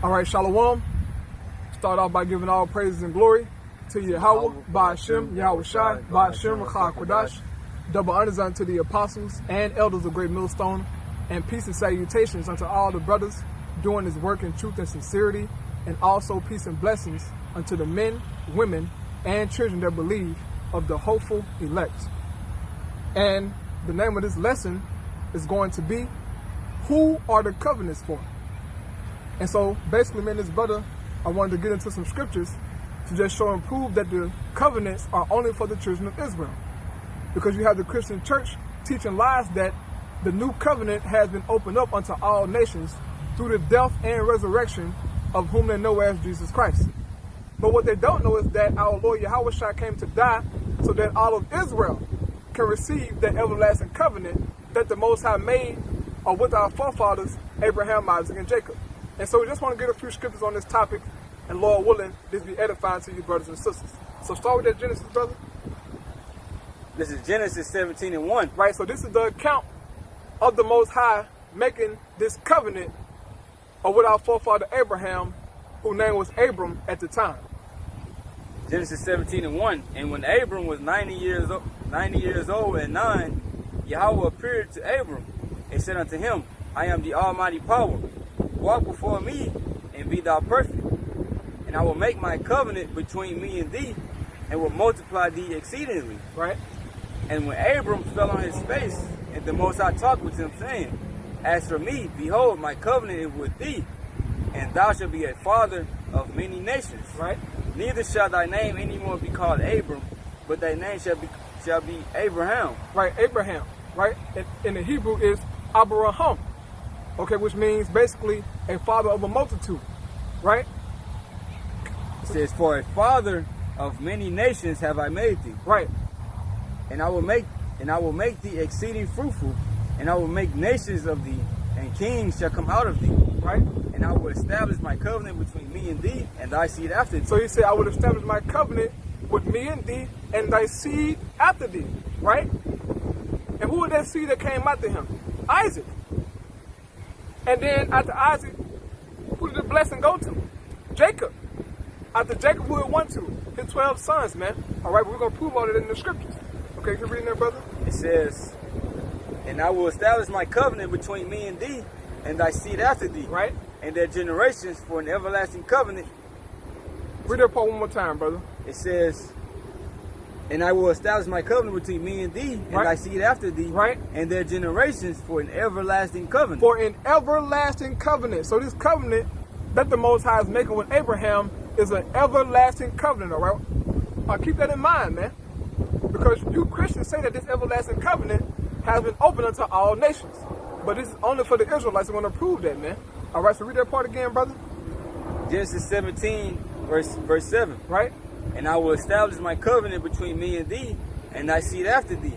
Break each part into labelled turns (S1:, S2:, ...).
S1: All right, Shalom. Start off by giving all praises and glory to Yahweh, Ba'ashem, Yahweh Shai, Ba'ashem, Rachah Kodash. Double honors unto the apostles and elders of Great Millstone, and peace and salutations unto all the brothers doing this work in truth and sincerity, and also peace and blessings unto the men, women, and children that believe of the hopeful elect. And the name of this lesson is going to be, who are the covenants for? And so basically, man, this brother, I wanted to get into some scriptures to just show and prove that the covenants are only for the children of Israel. Because you have the Christian church teaching lies that the new covenant has been opened up unto all nations through the death and resurrection of whom they know as Jesus Christ. But what they don't know is that our Lord Yahweh Shai came to die so that all of Israel can receive that everlasting covenant that the Most High made with our forefathers, Abraham, Isaac, and Jacob. And so we just want to get a few scriptures on this topic, and Lord willing, this be edifying to you brothers and sisters. So start with that Genesis, brother.
S2: This is Genesis 17:1.
S1: Right, so this is the account of the Most High making this covenant with our forefather Abraham, whose name was Abram at the time.
S2: Genesis 17:1. And when Abram was 90 years old and 9, Yahweh appeared to Abram and said unto him, I am the Almighty Power. Walk before me and be thou perfect. And I will make my covenant between me and thee, and will multiply thee exceedingly.
S1: Right.
S2: And when Abram fell on his face, and the Most High talked with him, saying, As for me, behold, my covenant is with thee, and thou shalt be a father of many nations.
S1: Right.
S2: Neither shall thy name any more be called Abram, but thy name shall be Abraham.
S1: Right, Abraham. Right. In the Hebrew is Abraham. Okay, which means basically a father of a multitude. Right.
S2: It says, For a father of many nations have I made thee.
S1: Right.
S2: And I will make thee exceeding fruitful, and I will make nations of thee, and kings shall come out of thee.
S1: Right.
S2: And I will establish my covenant between me and thee, and thy seed after thee.
S1: So he said, I will establish my covenant with me and thee, and thy seed after thee. Right. And who was that seed that came after him? Isaac. And then after Isaac, who did the blessing go to? Jacob. After Jacob, who it went to? His 12 sons, man. All right, but we're going to prove all that in the scriptures. Okay, you reading there, brother?
S2: It says, And I will establish my covenant between me and thee, and thy seed after thee.
S1: Right.
S2: And their generations for an everlasting covenant.
S1: Read that part one more time, brother.
S2: It says, And I will establish my covenant between me and thee, and thy seed after thee,
S1: right,
S2: and their generations for an everlasting covenant.
S1: For an everlasting covenant. So this covenant that the Most High is making with Abraham is an everlasting covenant, all right? Keep that in mind, man. Because you Christians say that this everlasting covenant has been opened unto all nations. But this is only for the Israelites. I want to prove that, man. All right, so read that part again, brother.
S2: Genesis 17, verse 7.
S1: Right.
S2: And I will establish my covenant between me and thee, and thy seed after thee,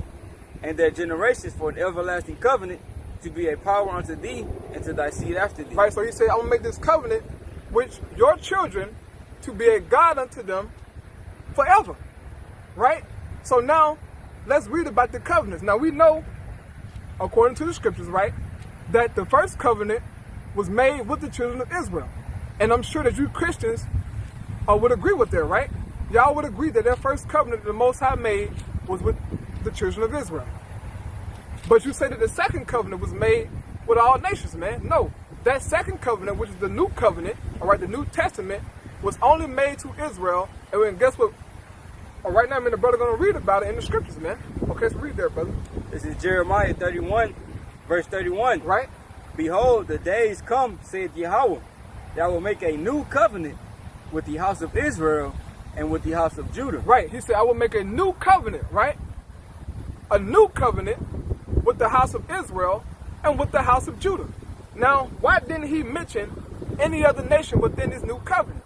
S2: and their generations for an everlasting covenant, to be a power unto thee, and to thy seed after thee.
S1: Right, so he said, I'm going to make this covenant with your children to be a God unto them forever. Right? So now, let's read about the covenants. Now we know, according to the scriptures, right, that the first covenant was made with the children of Israel. And I'm sure that you Christians would agree with that, right? Y'all would agree that first covenant that the Most High made was with the children of Israel. But you say that the second covenant was made with all nations, man. No, that second covenant, which is the new covenant, all right, the New Testament, was only made to Israel. And guess what? Right now, the brother going to read about it in the scriptures, man. Okay, so read there, brother.
S2: This is Jeremiah 31, verse 31.
S1: Right.
S2: Behold, the days come, saith Yahweh, that I will make a new covenant with the house of Israel and with the house of Judah.
S1: Right. He said, I will make a new covenant, right? A new covenant with the house of Israel and with the house of Judah. Now, why didn't he mention any other nation within this new covenant?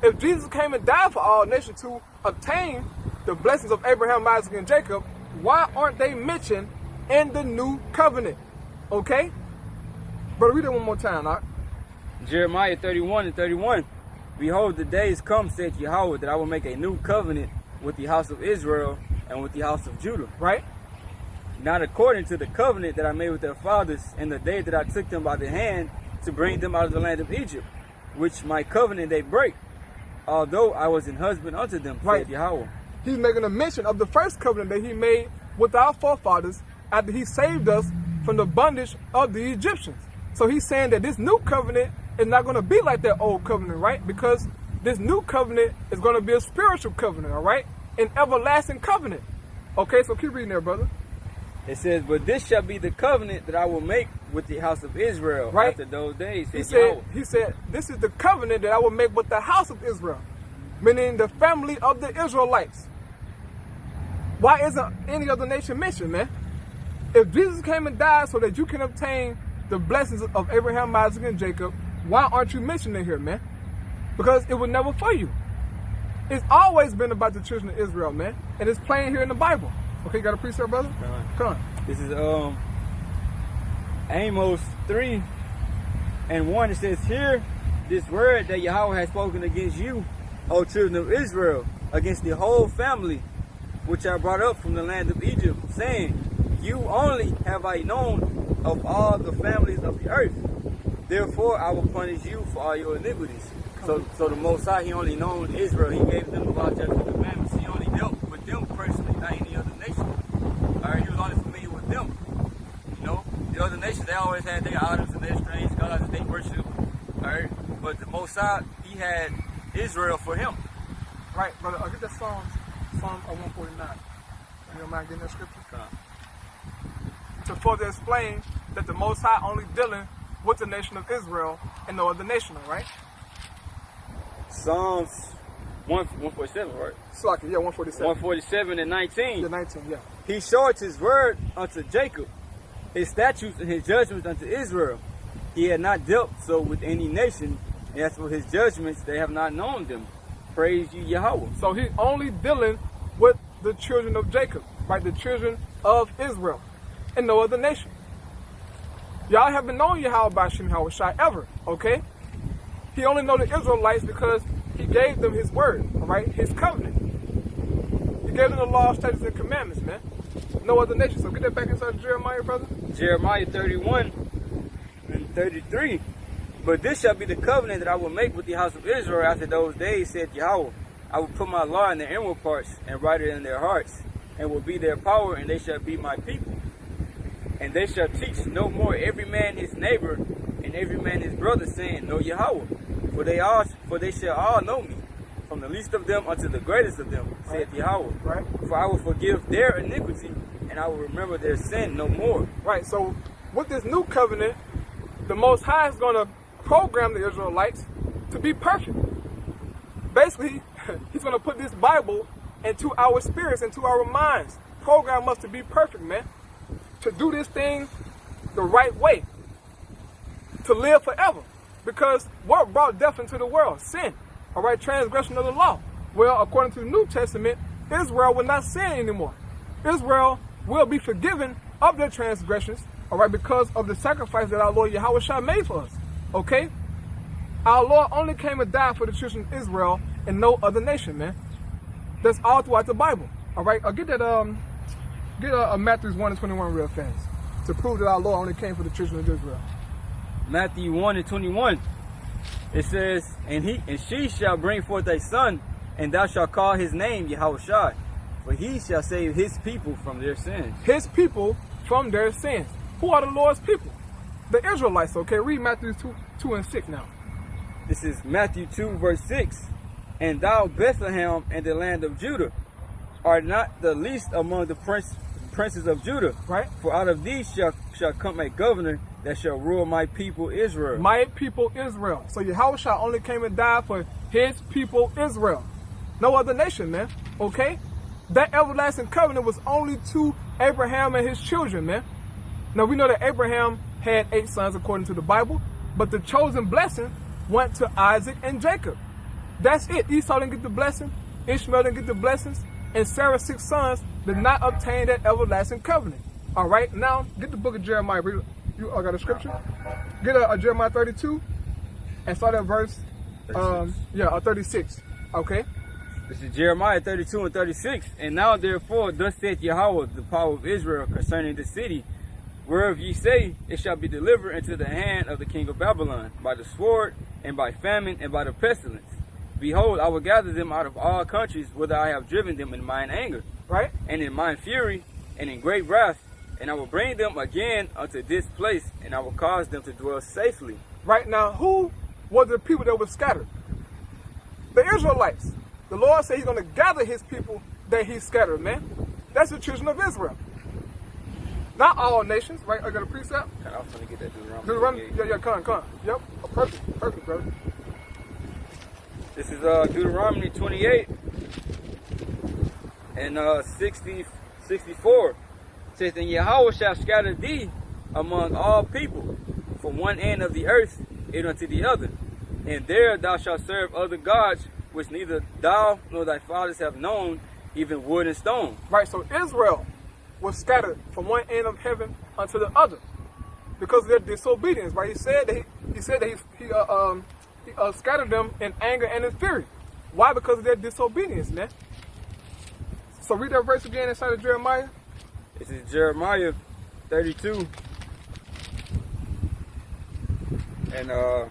S1: If Jesus came and died for all nations to obtain the blessings of Abraham, Isaac, and Jacob, why aren't they mentioned in the new covenant? Okay? Brother, read it one more time, all right?
S2: Jeremiah 31 and 31. Behold, the days come, saith Yahweh, that I will make a new covenant with the house of Israel and with the house of Judah.
S1: Right?
S2: Not according to the covenant that I made with their fathers in the day that I took them by the hand to bring them out of the land of Egypt, which my covenant they break, although I was an husband unto them,
S1: Right.
S2: said Yahweh.
S1: He's making a mention of the first covenant that he made with our forefathers after he saved us from the bondage of the Egyptians. So he's saying that this new covenant is not going to be like that old covenant, right? Because this new covenant is going to be a spiritual covenant, all right? An everlasting covenant. Okay, so keep reading there, brother.
S2: It says, but this shall be the covenant that I will make with the house of Israel
S1: Right.
S2: after those days,
S1: He
S2: said Yahweh.
S1: said, this is the covenant that I will make with the house of Israel, meaning the family of the Israelites. Why isn't any other nation mentioned, man? If Jesus came and died so that you can obtain the blessings of Abraham, Isaac, and Jacob, why aren't you mentioned in here, man? Because it was never for you. It's always been about the children of Israel, man. And it's plain here in the Bible. Okay, you got a precept, brother? Come on.
S2: This is Amos 3:1. It says, hear this word that Yahweh has spoken against you, O children of Israel, against the whole family which I brought up from the land of Egypt, saying, you only have I known of all the families of the earth. Therefore I will punish you for all your iniquities. So the Most High, he only known Israel. He gave them the law, judgments, and commandments. He only dealt with them personally, not any other nation. All right, he was only familiar with them. You know, the other nations, they always had their idols and their strange gods that they worship. All right, but the Most High, he had Israel for him.
S1: Right, brother. I'll get that Psalm 149. You don't mind getting that scripture? To further explain that the Most High only dealing with the nation of Israel and no other nation, right?
S2: Psalms 147, right?
S1: Slaki, yeah, 147.
S2: 147 and 19.
S1: Yeah, 19, yeah.
S2: He showed his word unto Jacob, his statutes and his judgments unto Israel. He had not dealt so with any nation, and as for his judgments, they have not known them. Praise you, Yahweh.
S1: So he's only dealing with the children of Jacob, right? The children of Israel, and no other nation. Y'all haven't known Yahweh by Shem Shai ever, okay? He only know the Israelites because he gave them his word, all right? His covenant. He gave them the law, statutes, and commandments, man. No other nation. So get that back inside Jeremiah, brother.
S2: Jeremiah 31 and 33. But this shall be the covenant that I will make with the house of Israel after those days, said Yahweh. I will put my law in their inward parts and write it in their hearts, and will be their power, and they shall be my people. And they shall teach no more every man his neighbor and every man his brother, saying, know Yahweh. For they shall all know me, from the least of them unto the greatest of them, saith Yahweh.
S1: Right.
S2: For I will forgive their iniquity, and I will remember their sin no more.
S1: Right, so with this new covenant, the Most High is going to program the Israelites to be perfect. Basically, he's going to put this Bible into our spirits, into our minds. Program us to be perfect, man. To do this thing the right way. To live forever. Because what brought death into the world? Sin. All right, transgression of the law. Well, according to the New Testament, Israel will not sin anymore. Israel will be forgiven of their transgressions, all right, because of the sacrifice that our Lord Yahweh Shai made for us. Okay? Our Lord only came and died for the children of Israel and no other nation, man. That's all throughout the Bible. All right, I'll get that Matthew 1:21 real fast to prove that our Lord only came for the children of Israel.
S2: Matthew 1:21. It says, and she shall bring forth a son, and thou shalt call his name Yahushua, for he shall save his people from their sins.
S1: His people from their sins. Who are the Lord's people? The Israelites, okay? Read Matthew 2 and 6 now.
S2: This is Matthew 2 verse 6. And thou, Bethlehem, in the land of Judah, art not the least among the princes of Judah.
S1: Right.
S2: For out of these shall come a governor that shall rule my people Israel.
S1: My people Israel. So Yahushua only came and died for his people Israel. No other nation, man. Okay? That everlasting covenant was only to Abraham and his children, man. Now we know that Abraham had 8 sons according to the Bible, but the chosen blessing went to Isaac and Jacob. That's it. Esau didn't get the blessing, Ishmael didn't get the blessings, and Sarah's 6 sons did not obtain that everlasting covenant. All right, now get the book of Jeremiah. You got a scripture? Get Jeremiah 32 and start at verse 36. Okay.
S2: This is Jeremiah 32 and 36. And now therefore, thus saith Yahweh, the power of Israel, concerning the city Whereof ye say, it shall be delivered into the hand of the king of Babylon, by the sword, and by famine, and by the pestilence. Behold, I will gather them out of all countries, whither I have driven them in mine anger,
S1: Right?
S2: and in mine fury, and in great wrath, and I will bring them again unto this place, and I will cause them to dwell safely.
S1: Right now, who was the people that were scattered? The Israelites. The Lord said he's going to gather his people that he scattered, man. That's the children of Israel. Not all nations, right? I got a precept.
S2: I was going to get that
S1: Deuteronomy.
S2: Deuteronomy.
S1: Yeah, come on. Yep. Oh, perfect, brother.
S2: This is Deuteronomy 28 and 64. It says, and Yahweh shall scatter thee among all people, from one end of the earth even unto the other. And there thou shalt serve other gods, which neither thou nor thy fathers have known, even wood and stone.
S1: Right, so Israel was scattered from one end of heaven unto the other because of their disobedience. Right, he said that he scattered them in anger and in fury. Why? Because of their disobedience, man. So read that verse again inside of Jeremiah.
S2: This is Jeremiah 32 and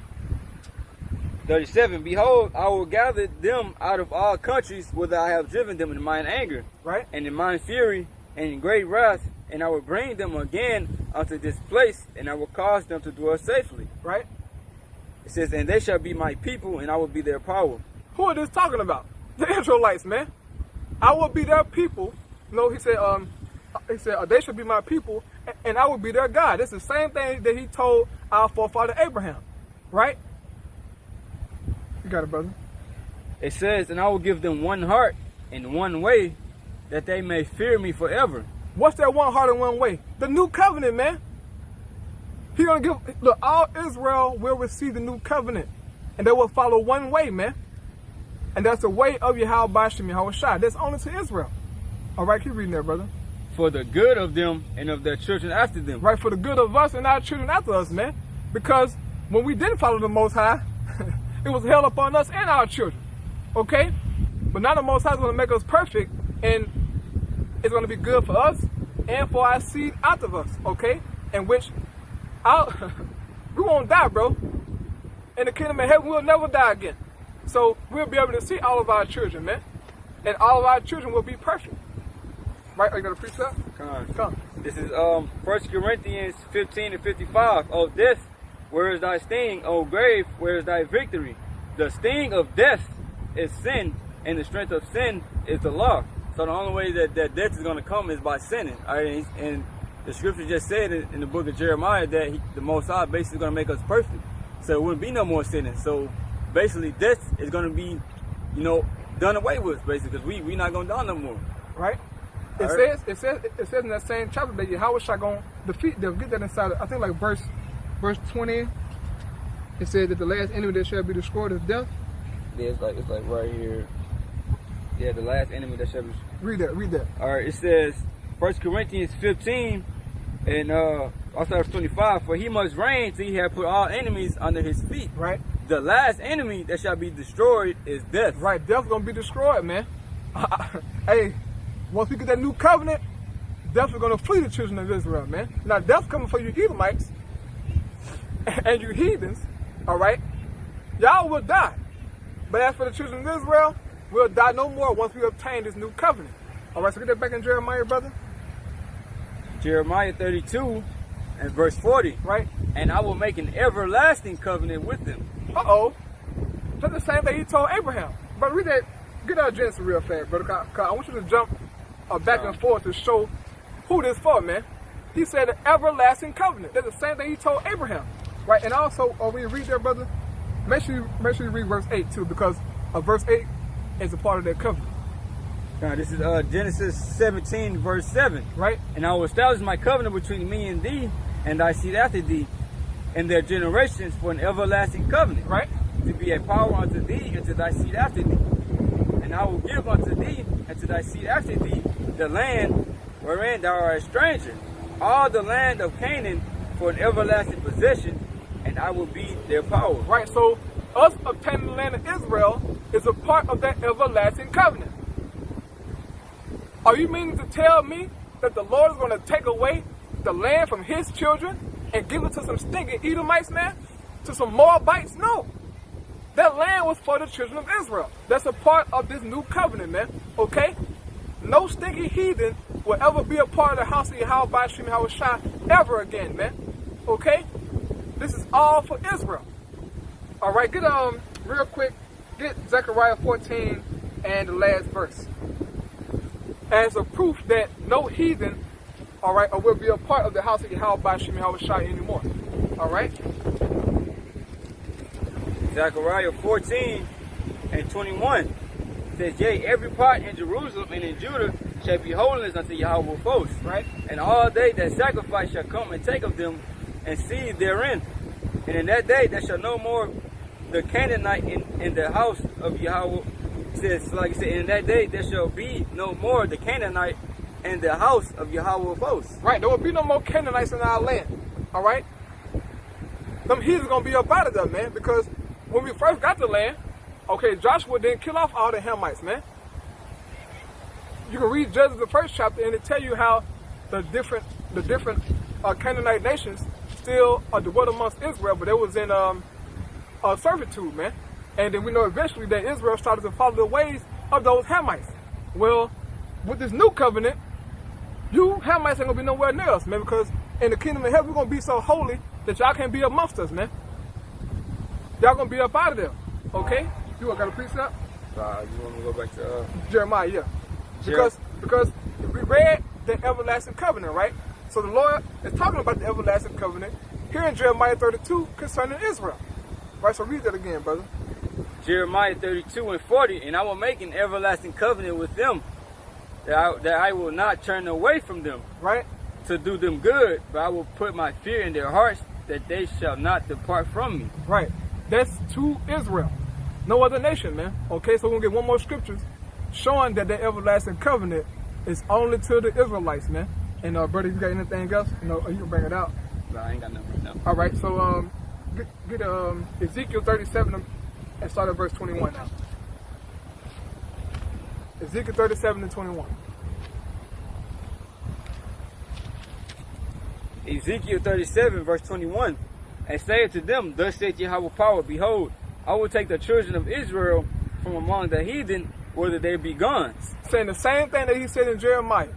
S2: 37. Behold, I will gather them out of all countries whither I have driven them in mine anger,
S1: right,
S2: and in mine fury, and in great wrath, and I will bring them again unto this place, and I will cause them to dwell safely.
S1: Right.
S2: It says, and they shall be my people, and I will be their power.
S1: Who are this talking about? The Israelites, man. I will be their people. No, he said, they should be my people, and I will be their God. It's the same thing that he told our forefather Abraham, right? You got it, brother.
S2: It says, and I will give them one heart and one way, that they may fear me forever.
S1: What's that one heart and one way? The new covenant, man. He's going to give, look, all Israel will receive the new covenant, and they will follow one way, man. And that's the way of Yahweh Bashim Yahweh Shai. That's only to Israel. All right, keep reading there, brother.
S2: For the good of them and of their children after them.
S1: Right, for the good of us and our children after us, man. Because when we didn't follow the Most High, it was held upon us and our children. Okay? But now the Most High is going to make us perfect, and it's going to be good for us and for our seed after us. Okay? In which we won't die, bro. In the kingdom of heaven, we'll never die again. So we'll be able to see all of our children, man. And all of our children will be perfect. Right? Are you going to preach that? Come.
S2: This is 1 Corinthians 15 and 55. O death, where is thy sting? O grave, where is thy victory? The sting of death is sin, and the strength of sin is the law. So the only way that death is going to come is by sinning. All right? And the scripture just said in the book of Jeremiah that the Most High basically is going to make us perfect. So it wouldn't be no more sinning. So basically death is going to be, done away with, basically, because we're not going to die no more.
S1: Right? It says in that same chapter that Yahweh shall go defeat. They'll get that inside. I think like verse 20. It says that the last enemy that shall be destroyed is death.
S2: Yeah, it's like right here. Yeah, the last enemy that shall be.
S1: Read that.
S2: All right, it says 1 Corinthians 15 and I'll start with 25. For he must reign till he have put all enemies under his feet.
S1: Right.
S2: The last enemy that shall be destroyed is death.
S1: Right, death's gonna be destroyed, man. Hey. Once we get that new covenant, death is going to flee the children of Israel, man. Now, death coming for you Edomites and you heathens, all right? Y'all will die. But as for the children of Israel, we'll die no more once we obtain this new covenant. All right, so get that back in Jeremiah, brother.
S2: Jeremiah 32 and verse 40.
S1: Right.
S2: And I will make an everlasting covenant with them.
S1: Uh-oh. That's the same thing he told Abraham. But read that. Get out of Genesis real fast, brother. Cause I want you to jump back and forth to show who this for, man. He said an everlasting covenant. That's the same thing he told Abraham, right? And also, when you read there, brother, make sure you read verse 8 too, because verse 8 is a part of that covenant.
S2: Now, this is Genesis 17, verse 7.
S1: Right?
S2: And I will establish my covenant between me and thee, and thy seed after thee, and their generations for an everlasting covenant.
S1: Right?
S2: To be a power unto thee, and to thy seed after thee. And I will give unto thee, and to thy seed after thee, the land wherein thou art a stranger, all the land of Canaan for an everlasting possession, and I will be their power.
S1: Right, so us obtaining the land of Israel is a part of that everlasting covenant. Are you meaning to tell me that the Lord is going to take away the land from his children and give it to some stinking Edomites, man? To some Moabites? No. That land was for the children of Israel. That's a part of this new covenant, man. Okay? No stinking heathen will ever be a part of the house of Yahweh by Shem Yahushua ever again, man. Okay? This is all for Israel. Alright, get real quick, get Zechariah 14 and the last verse. As a proof that no heathen, alright, will be a part of the house of Yahweh by Shem Yahushua anymore. Alright?
S2: Zechariah 14 and 21 says, yea, every part in Jerusalem and in Judah shall be holiness unto Yahweh of hosts.
S1: Right?
S2: And all they that sacrifice shall come and take of them and seed therein. And in that day there shall no more the Canaanite in the house of Yahweh. It says, like I said, in that day there shall be no more the Canaanite in the house of Yahweh of hosts.
S1: Right, there will be no more Canaanites in our land. Alright? Them heathens gonna be up out of there, man, because when we first got the land, okay, Joshua didn't kill off all the Hamites, man. You can read Judges the first chapter and it tell you how the different Canaanite nations still dwelt amongst Israel, but it was in servitude, man. And then we know eventually that Israel started to follow the ways of those Hamites. Well, with this new covenant, you Hamites ain't gonna be nowhere near us, man, because in the kingdom of heaven we're gonna be so holy that y'all can't be amongst us, man. Y'all gonna be up out of there, okay? You got a precept?
S2: You want me to go back to
S1: Jeremiah, yeah. Because we read the everlasting covenant, right? So the Lord is talking about the everlasting covenant here in Jeremiah 32 concerning Israel. Right, so read that again, brother.
S2: Jeremiah 32 and 40, and I will make an everlasting covenant with them, that I will not turn away from them,
S1: right,
S2: to do them good, but I will put my fear in their hearts, that they shall not depart from me.
S1: Right. That's to Israel. No other nation, man. Okay, so we're going to get one more scriptures showing that the everlasting covenant is only to the Israelites, man. And, brother, you got anything else? You know, you can bring it out.
S2: No, I ain't got nothing right now.
S1: All right, so get Ezekiel 37 and start at verse 21 now. Ezekiel 37 and 21.
S2: Ezekiel 37, verse 21. And say to them, thus saith Yahweh power, behold, I will take the children of Israel from among the heathen, whether they be gone.
S1: Saying the same thing that he said in Jeremiah,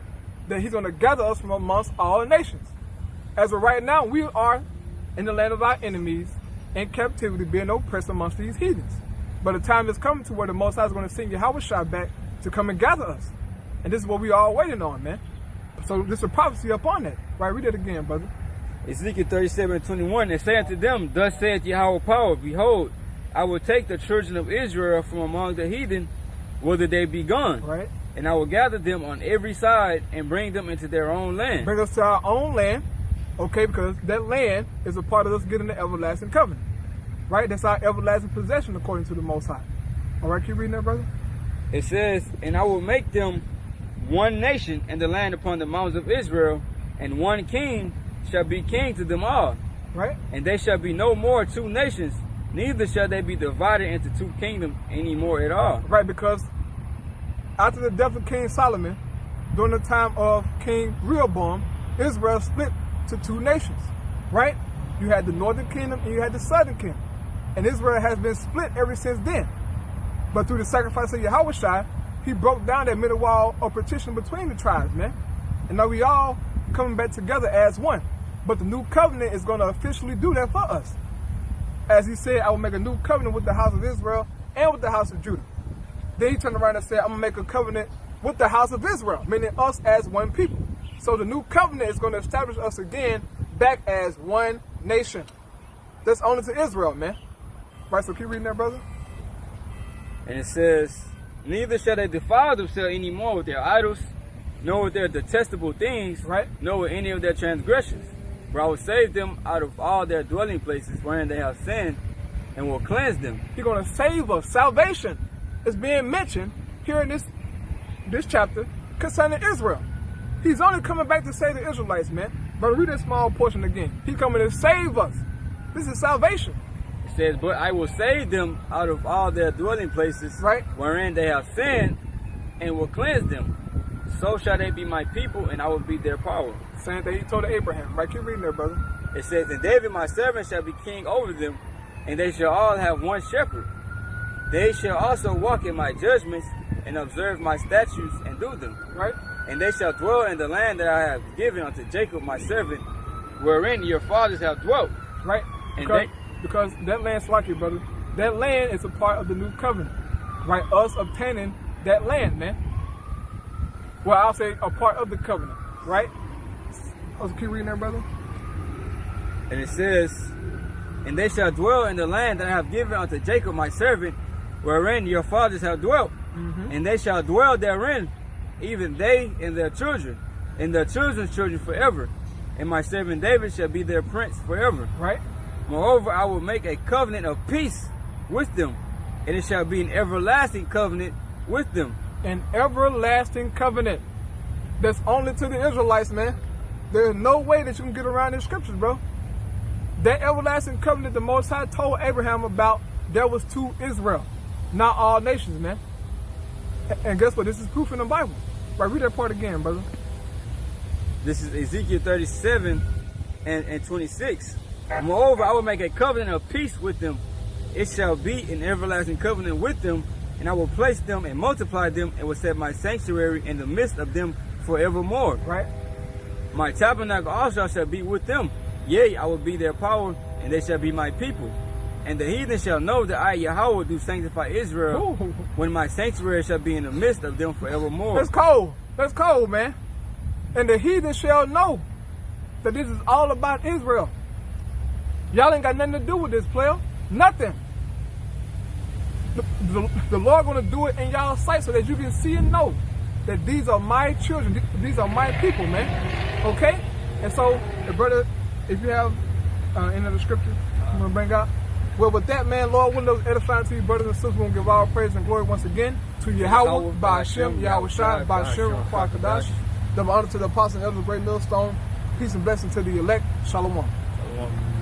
S1: that he's going to gather us from amongst all nations. As of right now, we are in the land of our enemies, in captivity, being oppressed amongst these heathens. But the time is coming to where the Most High is going to send Yahweh back to come and gather us. And this is what we are all waiting on, man. So this is a prophecy upon that. Right, read it again, brother.
S2: Ezekiel 37 and 21, and say unto them, thus saith Yahweh power, behold, I will take the children of Israel from among the heathen, whether they be gone.
S1: Right.
S2: And I will gather them on every side and bring them into their own land.
S1: Bring us to our own land, okay, because that land is a part of us getting the everlasting covenant. Right? That's our everlasting possession according to the Most High. All right, keep reading that, brother.
S2: It says, and I will make them one nation in the land upon the mountains of Israel, and one king shall be king to them all.
S1: Right.
S2: And they shall be no more two nations, neither shall they be divided into two kingdoms anymore at all.
S1: Right, because after the death of King Solomon, during the time of King Rehoboam, Israel split to two nations. Right? You had the northern kingdom and you had the southern kingdom. And Israel has been split ever since then. But through the sacrifice of Yahushua, he broke down that middle wall of partition between the tribes, man. And now we all coming back together as one. But the new covenant is going to officially do that for us. As he said, I will make a new covenant with the house of Israel and with the house of Judah. Then he turned around and said, I'm going to make a covenant with the house of Israel, meaning us as one people. So the new covenant is going to establish us again back as one nation. That's only to Israel, man. Right, so keep reading that, brother.
S2: And it says, neither shall they defile themselves any more with their idols, nor with their detestable things,
S1: right,
S2: nor with any of their transgressions. For I will save them out of all their dwelling places wherein they have sinned, and will cleanse them.
S1: He's going to save us. Salvation is being mentioned here in this chapter concerning Israel. He's only coming back to save the Israelites, man. But read this small portion again. He's coming to save us. This is salvation.
S2: It says, but I will save them out of all their dwelling places,
S1: right,
S2: wherein they have sinned, and will cleanse them. So shall they be my people, and I will be their power.
S1: Same thing he told Abraham. Right, keep reading there, brother.
S2: It says, and David my servant shall be king over them, and they shall all have one shepherd. They shall also walk in my judgments and observe my statutes and do them.
S1: Right?
S2: And they shall dwell in the land that I have given unto Jacob my servant, wherein your fathers have dwelt.
S1: Right?
S2: And
S1: Because that land's like it, brother. That land is a part of the new covenant. Right? Us obtaining that land, man. Well, I'll say a part of the covenant. Right? Let's keep reading there, brother.
S2: And it says, and they shall dwell in the land that I have given unto Jacob my servant, wherein your fathers have dwelt. And they shall dwell therein, even they and their children, and their children's children forever. And my servant David shall be their prince forever.
S1: Right?
S2: Moreover, I will make a covenant of peace with them, and it shall be an everlasting covenant with them.
S1: An everlasting covenant. That's only to the Israelites, man. There's no way that you can get around these scriptures, bro. That everlasting covenant the Most High told Abraham about, that was to Israel, not all nations, man. And guess what? This is proof in the Bible. Right, read that part again, brother.
S2: This is Ezekiel 37 and 26. Moreover, I will make a covenant of peace with them. It shall be an everlasting covenant with them, and I will place them and multiply them, and will set my sanctuary in the midst of them forevermore.
S1: Right?
S2: My tabernacle also shall be with them. Yea, I will be their power, and they shall be my people. And the heathen shall know that I, Yahweh, do sanctify Israel,
S1: Ooh.
S2: when my sanctuary shall be in the midst of them forevermore.
S1: That's cold. That's cold, man. And the heathen shall know that this is all about Israel. Y'all ain't got nothing to do with this, player. Nothing. The Lord gonna do it in y'all's sight so that you can see and know that these are my children. These are my people, man. Okay? And so, brother, if you have any other scripture you want to bring out, well, with that, man, Lord, when those edifying to you, brothers and sisters, we're going to give all praise and glory once again to Yahweh, by Hashem, Yahweh Shai, by Hashem, Kwakadash. Double honor to the apostle and elders of Great Millstone. Peace and blessing to the elect. Shalom.
S2: Shalom.